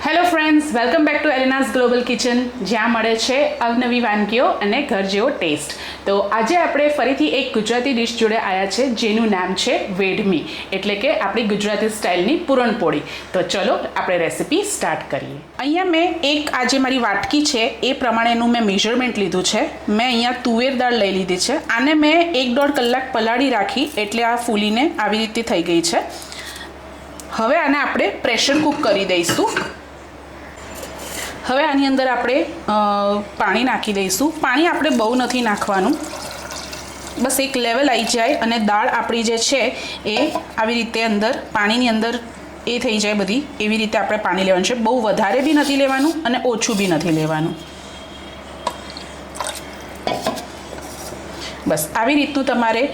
Hello friends, welcome back to Alina's global kitchen, જ્યાં મળે છે અવનવી વાનગીઓ અને ઘર જેવો ટેસ્ટ. તો આજે આપણે ફરીથી એક ગુજરાતી ડિશ જોડે આવ્યા છે જેનું નામ છે વેડમી, એટલે કે આપણી ગુજરાતી સ્ટાઇલની પૂરણપોળી. તો ચલો આપણે રેસીપી સ્ટાર્ટ કરીએ. અહીંયા મેં આજે મારી વાટકી છે એ પ્રમાણેનું મેં મેઝરમેન્ટ લીધું છે. મેં અહીંયા તુવેર દાળ લઈ લીધી છે. આને મેં 1-1.5 કલાક પલાળી રાખી એટલે આ ફૂલીને આવી રીતે થઈ ગઈ છે. હવે આને આપણે પ્રેશર કૂક કરી દઈશું. હવે આની અંદર આપણે પાણી નાખી દઈશું. પાણી આપણે બહુ નથી નાખવાનું, બસ એક લેવલ આવી જાય અને દાળ આપણી જે છે એ આવી રીતે અંદર પાણીની અંદર એ થઈ જાય બધી, એવી રીતે આપણે પાણી લેવાનું છે. બહુ વધારે બી નથી લેવાનું અને ઓછું બી નથી લેવાનું. બસ આવી રીતનું તમારે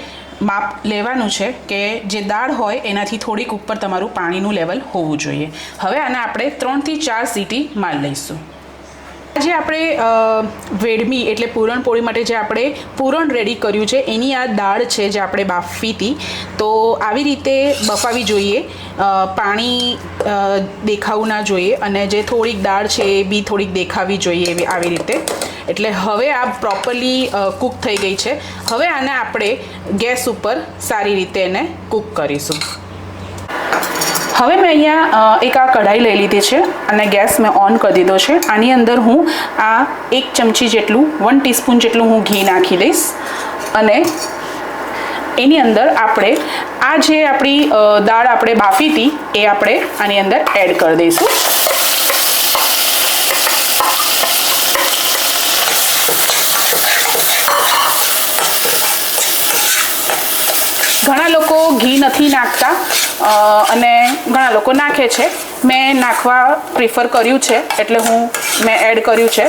માપ લેવાનું છે કે જે દાળ હોય એનાથી થોડીક ઉપર તમારું પાણીનું લેવલ હોવું જોઈએ. હવે આને આપણે 3 થી 4 સીટી મારી લઈશું. આજે આપણે વેડમી એટલે પૂરણપોળી માટે જે આપણે પૂરણ રેડી કર્યું છે એની આ દાળ છે જે આપણે બાફી હતી. તો આવી રીતે બફાવી જોઈએ, પાણી દેખાવું ના જોઈએ અને જે થોડીક દાળ છે એ બી થોડીક દેખાવી જોઈએ એવી આવી રીતે. એટલે હવે આ પ્રોપરલી કૂક થઈ ગઈ છે. હવે આને આપણે ગેસ ઉપર સારી રીતે એને કૂક કરીશું. હવે મેં અહીંયા એક આ કઢાઈ લઈ લીધી છે અને ગેસ મેં ઓન કરી દીધો છે. આની અંદર હું આ 1 ચમચી જેટલું 1 ટીસ્પૂન જેટલું હું ઘી નાખી દઈશ અને એની અંદર આપણે આ જે આપણી દાળ આપણે બાફી હતી એ આપણે આની અંદર એડ કરી દઈશું. ઘણા લોકો ઘી નથી નાખતા અને ઘણા લોકો નાખે છે. મેં નાખવા પ્રિફર કર્યું છે એટલે મેં એડ કર્યું છે.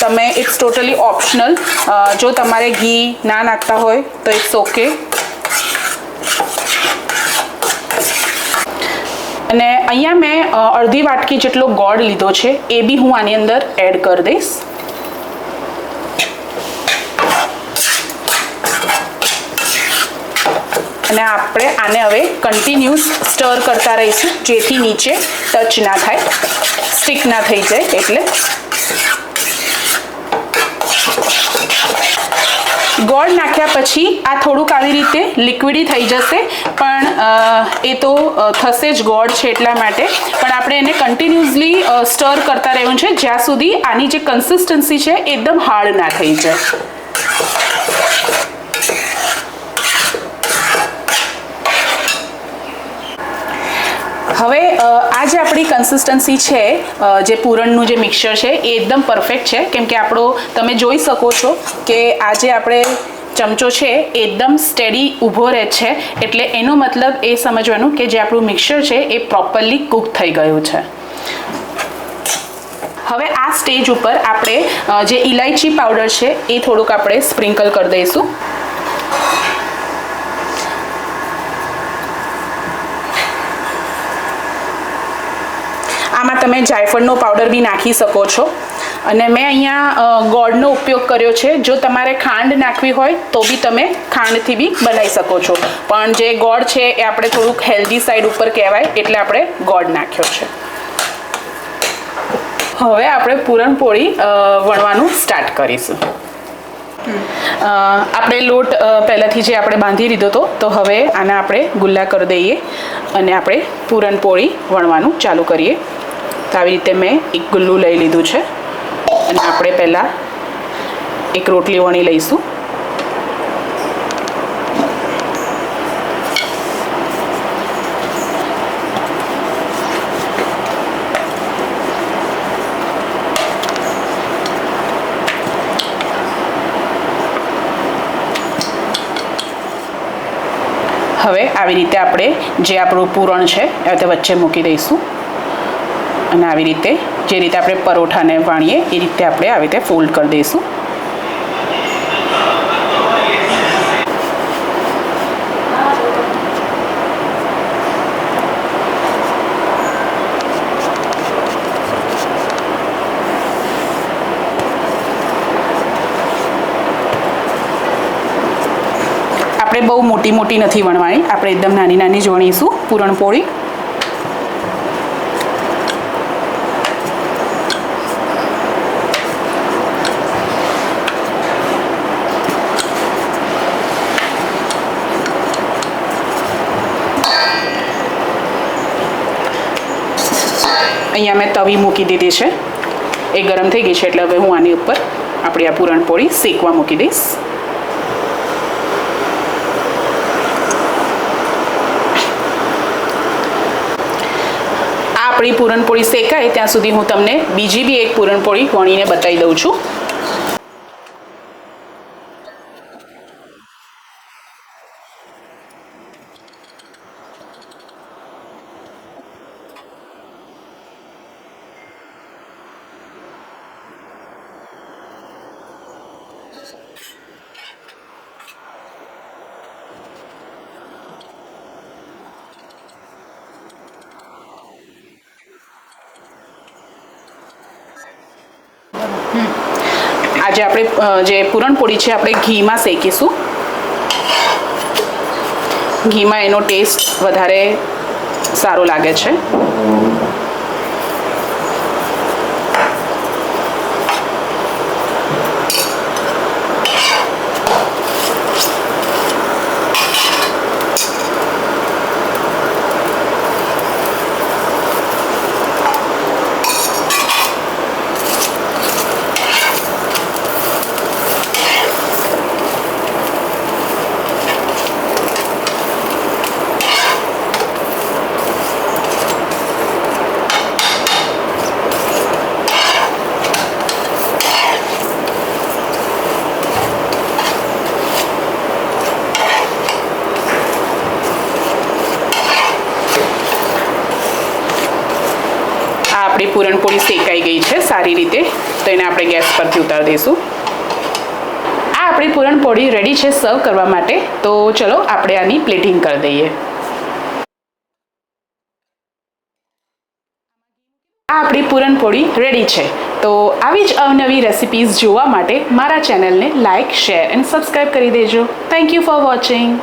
તમે ઇટ્સ ટોટલી ઓપ્શનલ. જો તમારે ઘી ના નાખતા હોય તો ઇટ્સ ઓકે. અને અહીંયા મેં અડધી વાટકી જેટલો ગોળ લીધો છે એ બી હું આની અંદર એડ કરી દઈશ. અને આપણે આને હવે કન્ટિન્યુઅસ સ્ટર કરતા રહીશું જેથી નીચે ટચ ના થાય, સ્ટિક ના થઈ જાય. એટલે ગોળ નાખ્યા પછી આ થોડુંક આવી રીતે લિક્વિડી થઈ જશે, પણ એ તો થશે જ, ગોળ છે એટલા માટે. પણ આપણે એને કન્ટિન્યુઅસલી સ્ટર કરતા રહેવું છે જ્યાં સુધી આની જે કન્સિસ્ટન્સી છે એકદમ હાર્ડ ના થઈ જાય. હવે આ જે આપણી કન્સિસ્ટન્સી છે, જે પૂરણનું જે મિક્સચર છે એ એકદમ પરફેક્ટ છે, કેમ કે તમે જોઈ શકો છો કે આ જે આપણે ચમચો છે એ એકદમ સ્ટેડી ઊભો રહે છે. એટલે એનો મતલબ એ સમજવાનું કે જે આપણું મિક્સચર છે એ પ્રોપરલી કૂક થઈ ગયું છે. હવે આ સ્ટેજ ઉપર આપણે જે ઇલાયચી પાવડર છે એ થોડુંક આપણે સ્પ્રિંકલ કરી દઈશું. આમાં તમે જાયફળનો પાવડર બી નાખી શકો છો. અને મેં અહીંયા ગોળનો ઉપયોગ કર્યો છે. જો તમારે ખાંડ નાખવી હોય તો બી તમે ખાંડથી બી બનાવી શકો છો, પણ જે ગોળ છે એ આપણે થોડુંક હેલ્ધી સાઈડ ઉપર કહેવાય એટલે આપણે ગોળ નાખ્યો છે. હવે આપણે પૂરણપોળી વણવાનું સ્ટાર્ટ કરીશું. આપણે લોટ પહેલાંથી જે આપણે બાંધી લીધો હતો, તો હવે આને આપણે ગુલ્લા કરી દઈએ અને આપણે પૂરણપોળી વણવાનું ચાલુ કરીએ. તો આવી રીતે મેં એક ગુલ્લું લઈ લીધું છે અને આપણે પહેલાં એક રોટલી વણી લઈશું. હવે આવી રીતે આપણે જે આપણું પૂરણ છે એ રીતે વચ્ચે મૂકી દઈશું અને આવી રીતે જે રીતે આપણે પરોઠાને વણીએ એ રીતે આપણે આવી રીતે ફોલ્ડ કરી દઈશું. આપણે બહુ મોટી મોટી નથી વણવાની, આપણે એકદમ નાની નાની જ વણીશું પૂરણપોળી. અહીંયા મેં તવી મૂકી દીધી છે, એ ગરમ થઈ ગઈ છે એટલે હવે હું આની ઉપર આપણી આ પૂરણપોળી શેકવા મૂકી દઈશ. આપણી પૂરણપોળી શેકાય ત્યાં સુધી હું તમને બીજી બી એક પૂરણપોળી વણીને બતાવી દઉં છું. આજે આપણે જે પૂરણપોળી છે આપણે ઘીમાં શેકીશું. ઘીમાં એનો ટેસ્ટ વધારે સારો લાગે છે. આપણી પૂરણપોળી શેકાઈ ગઈ છે સારી રીતે, તો એને આપણે ગેસ પરથી ઉતારી દઈશું. આ આપણી પૂરણપોળી રેડી છે સર્વ કરવા માટે. તો ચલો આપણે આની પ્લેટિંગ કરી દઈએ. આ આપણી પૂરણપોળી રેડી છે. તો આવી જ અવનવી રેસિપીઝ જોવા માટે મારા ચેનલને લાઇક, શેર એન્ડ સબસ્ક્રાઈબ કરી દેજો. Thank you for watching.